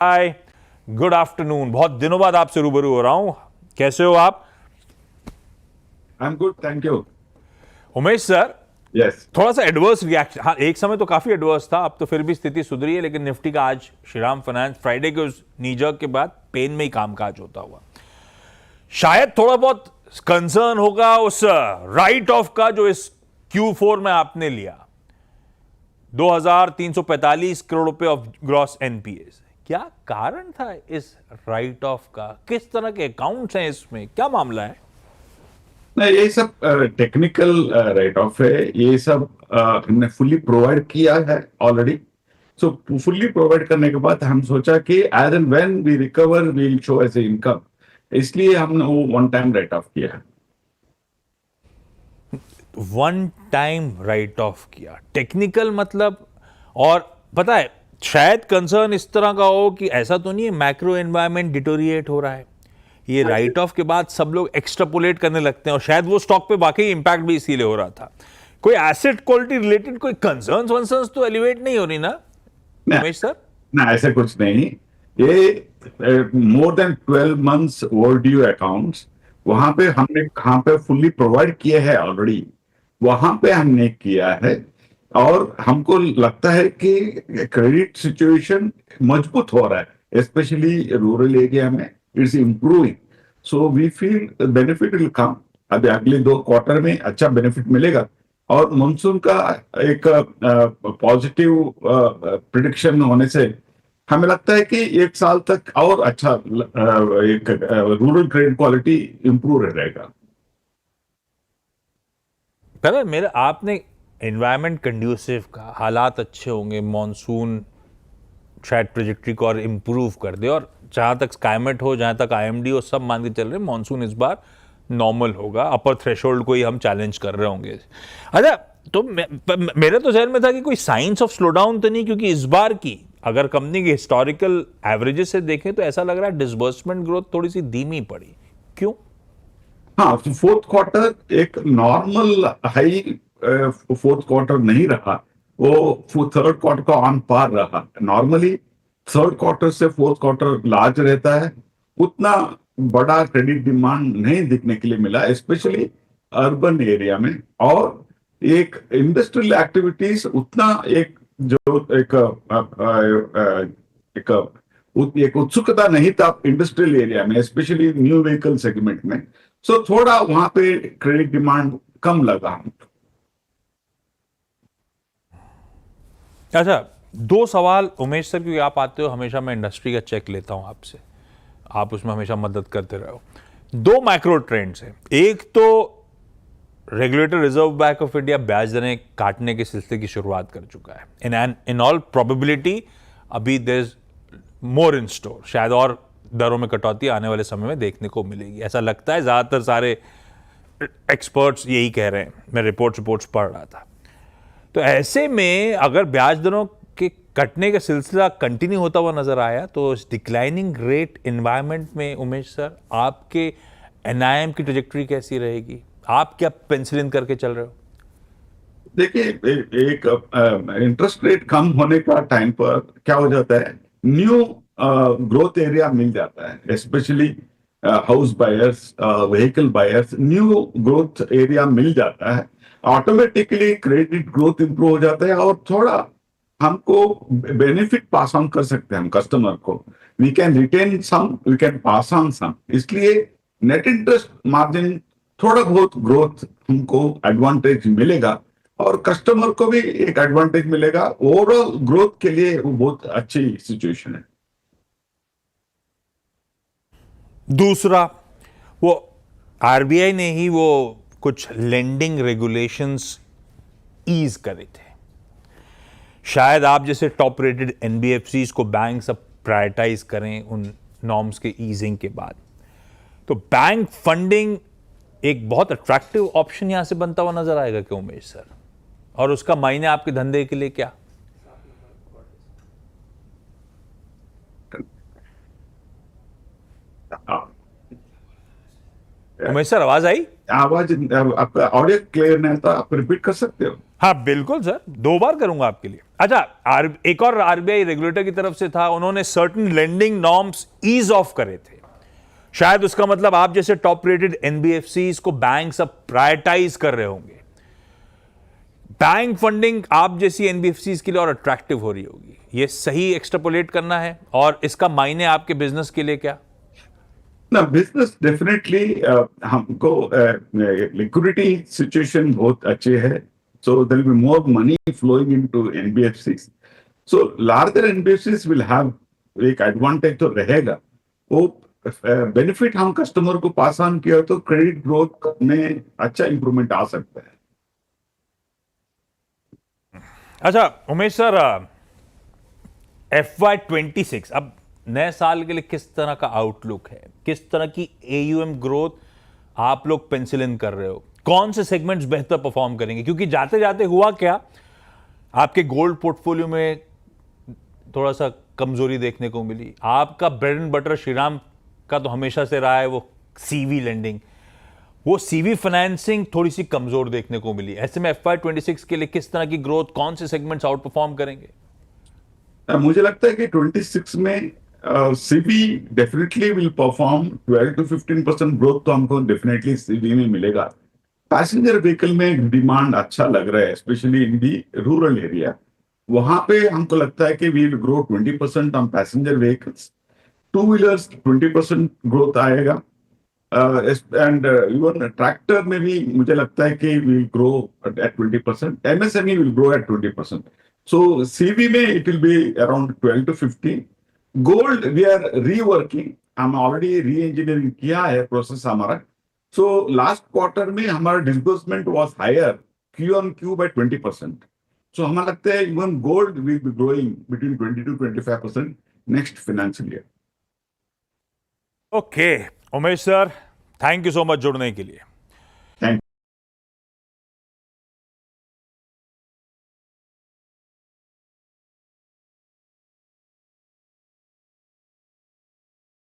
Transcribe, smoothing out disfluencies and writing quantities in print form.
हाय, good afternoon. बहुत दिनों बाद आपसे रूबरू हो रहा हूं। कैसे हो आप? I am good, thank you. Umesh sir, yes. थोड़ा सा एडवर्स रिएक्शन, हाँ एक समय तो काफी एडवर्स था, अब तो फिर भी स्थिति सुधरी है, लेकिन निफ्टी का आज श्रीराम फाइनेंस फ्राइडे के उस नीजर्क के बाद पेन में ही कामकाज होता हुआ, शायद थोड़ा बहुत कंसर्न होगा उस राइट ऑफ का जो इस Q4 में आपने लिया, 2345 करोड़ रुपए ऑफ ग्रॉस एनपीए। क्या कारण था इस राइट ऑफ का? किस तरह के अकाउंट्स हैं इसमें? क्या मामला है? नहीं, ये सब टेक्निकल राइट ऑफ है। ये सब हमने फुल्ली प्रोवाइड किया है ऑलरेडी। सो फुल्ली प्रोवाइड करने के बाद हम सोचा कि as and when we recover we will show as a income, इसलिए हमने वो वन टाइम राइट ऑफ किया है। वन टाइम राइट ऑफ किया, टेक्निकल मतलब? और पता है, शायद कंसर्न इस तरह का हो कि ऐसा तो नहीं है मैक्रो एनवायरनमेंट डिटोरिएट हो रहा है, ये राइट ऑफ के बाद सब लोग एक्सट्रापोलेट करने लगते हैं, और शायद वो स्टॉक पे वाकई इंपैक्ट भी इसीलिए हो रहा था। कोई एसेट क्वालिटी रिलेटेड कोई कंसर्न्स वंसर्न्स तो एलिवेट नहीं हो रही ना ना, उमेश सर? ना ऐसा कुछ नहीं। ये more than 12 months over due accounts, वहां पे हमने कहाँ पे फुल्ली प्रोवाइड किए हैं ऑलरेडी, वहां पे हमने किया है। और हमको लगता है कि क्रेडिट सिचुएशन मजबूत हो रहा है, स्पेशली रूरल एरिया में it's improving. So we feel benefit will come. अभी अगले 2 क्वार्टर में अच्छा बेनिफिट मिलेगा। और मानसून का एक पॉजिटिव प्रिडिक्शन होने से हमें लगता है कि 1 साल तक और अच्छा एक रूरल क्रेडिट क्वालिटी इंप्रूव रहेगा। पहले मेरे आपने एनवायरनमेंट कंड्यूसिव का, हालात अच्छे होंगे, मॉनसून शायद ट्रेजेक्ट्री को और इम्प्रूव कर दे, और जहां तक स्काईमेट हो, जहां तक आईएमडी हो, सब मान के चल रहे हैं मॉनसून इस बार नॉर्मल होगा, अपर थ्रेशोल्ड को ही हम चैलेंज कर रहे होंगे। अच्छा, तो मेरे तो जहन में था कि कोई साइंस ऑफ स्लो डाउन तो नहीं, क्योंकि इस बार की अगर कंपनी के हिस्टोरिकल एवरेजेस से देखें तो ऐसा लग रहा है डिसबर्समेंट ग्रोथ थोड़ी सी धीमी पड़ी। क्यों? हाँ, फोर्थ क्वार्टर एक नॉर्मल हाई फोर्थ क्वार्टर नहीं रहा। वो थर्ड क्वार्टर का ऑन पार रहा। नॉर्मली थर्ड क्वार्टर से फोर्थ क्वार्टर लार्ज रहता है। उतना बड़ा क्रेडिट डिमांड नहीं दिखने के लिए मिला, स्पेशली अर्बन एरिया में। और एक इंडस्ट्रियल एक्टिविटीज उतना एक जो एक एक उत्सुकता नहीं था इंडस्ट्रियल एरिया में, स्पेशली न्यू व्हीकल सेगमेंट में। सो थोड़ा वहां पे क्रेडिट डिमांड कम लगा हमको। अच्छा, दो सवाल उमेश सर, क्योंकि आप आते हो हमेशा, मैं इंडस्ट्री का चेक लेता हूं आपसे, आप उसमें हमेशा मदद करते रहे हो। दो मैक्रो ट्रेंड्स हैं। एक तो regulator reserve bank of India ब्याज दरें काटने के सिलसिले की शुरुआत कर चुका है। इन ऑल प्रोबेबिलिटी अभी there is more in store, शायद और दरों में कटौती आने वाले समय में देखने को मिलेगी, ऐसा लगता है। ज्यादातर सारे एक्सपर्ट्स यही कह रहे हैं, मैं रिपोर्ट्स पढ़ रहा था। तो ऐसे में अगर ब्याज दरों के कटने का सिलसिला कंटिन्यू होता हुआ नजर आया, तो इस डिक्लाइनिंग रेट एनवायरनमेंट में उमेश सर आपके एनआईएम की ट्रेजेक्टरी कैसी रहेगी? आप क्या पेंसिल इन करके चल रहे हो? देखिए, एक इंटरेस्ट रेट कम होने का टाइम पर क्या हो जाता है, न्यू ग्रोथ एरिया मिल जाता है, specially house buyers, vehicle buyers. New growth area मिल जाता है, ऑटोमेटिकली क्रेडिट ग्रोथ इंप्रूव हो जाता है। और थोड़ा हमको बेनिफिट पास ऑन कर सकते हैं हम कस्टमर को। We can retain some, we can pass on some. इसलिए नेट इंटरेस्ट मार्जिन थोड़ा बहुत ग्रोथ हमको एडवांटेज मिलेगा, और कस्टमर को भी एक एडवांटेज मिलेगा। ओवरऑल ग्रोथ के लिए वो बहुत अच्छी सिचुएशन है। दूसरा, वो आरबीआई ने ही वो कुछ लेंडिंग रेगुलेशंस ईज करे थे। शायद आप जैसे टॉप रेटेड एनबीएफसीज को बैंक सब प्रायोरिटाइज करें उन नॉर्म्स के ईजिंग के बाद, तो बैंक फंडिंग एक बहुत अट्रैक्टिव ऑप्शन यहां से बनता हुआ नजर आएगा क्या उमेश सर? और उसका मायने आपके धंधे के लिए क्या? उमेश सर, आवाज आई? आवाज आपका ऑडियो क्लियर नहीं था, आप रिपीट कर सकते हो? हाँ बिल्कुल सर, दो बार करूंगा आपके लिए। अच्छा, एक और आरबीआई रेगुलेटर की तरफ से था, उन्होंने certain lending norms ease off करे थे। शायद उसका मतलब आप जैसे टॉप रेटेड एनबीएफसीज को बैंक्स अब प्रायोरिटाइज कर रहे होंगे। बैंक फंडिंग आप जैसी एनबीएफसीज के लिए और अट्रैक्टिव हो रही होगी। ये सही एक्सट्रापोलेट करना है, और इसका मायने आपके बिजनेस के लिए क्या? ना बिजनेस डेफिनेटली हमको लिक्विडिटी सिचुएशन बहुत अच्छे है, so there will be more money flowing into NBFCs, so larger NBFCs will have एक एडवांटेज तो रहेगा। वो बेनिफिट हम कस्टमर को पास ऑन किया तो क्रेडिट ग्रोथ में अच्छा इंप्रूवमेंट आ सकता है। अच्छा उमेश सर, FY26 अब नए साल के लिए किस तरह का आउटलुक है? किस तरह की AUM ग्रोथ आप लोग पेंसिल इन कर रहे हो? कौन से सेगमेंट्स बेहतर परफॉर्म करेंगे? क्योंकि जाते जाते हुआ क्या, आपके गोल्ड पोर्टफोलियो में थोड़ा सा कमजोरी देखने को मिली। आपका ब्रेड एंड बटर श्रीराम का तो हमेशा से रहा है वो सीवी लेंडिंग, वो सीवी फाइनेंसिंग थोड़ी सी कमजोर देखने को मिली। ऐसे में FY26 के लिए किस तरह की ग्रोथ, कौन से सेगमेंट्स आउट परफॉर्म करेंगे? मुझे लगता है कि 26 में CB definitely will perform 12 to 15% growth तो हमको डेफिनेटली सीबी में मिलेगा। पैसेंजर व्हीकल में डिमांड अच्छा लग रहा है, specially in the rural area. वहां पे हमको लगता है कि we will grow 20% on passenger vehicles. Two wheelers 20% growth आएगा, एंड इवन ट्रैक्टर में भी मुझे लगता है कि will grow at 20%, MSME will grow at 20%। So CV में it will be around 12 to 15। Gold we are reworking, हम ऑलरेडी री इंजीनियरिंग किया है प्रोसेस हमारा। सो लास्ट क्वार्टर में हमारा disbursement was higher Q on Q by 20%। So हमें लगता है even gold will be growing between 20 to 25% next financial year. Okay Umesh sir, thank you so much जुड़ने के लिए।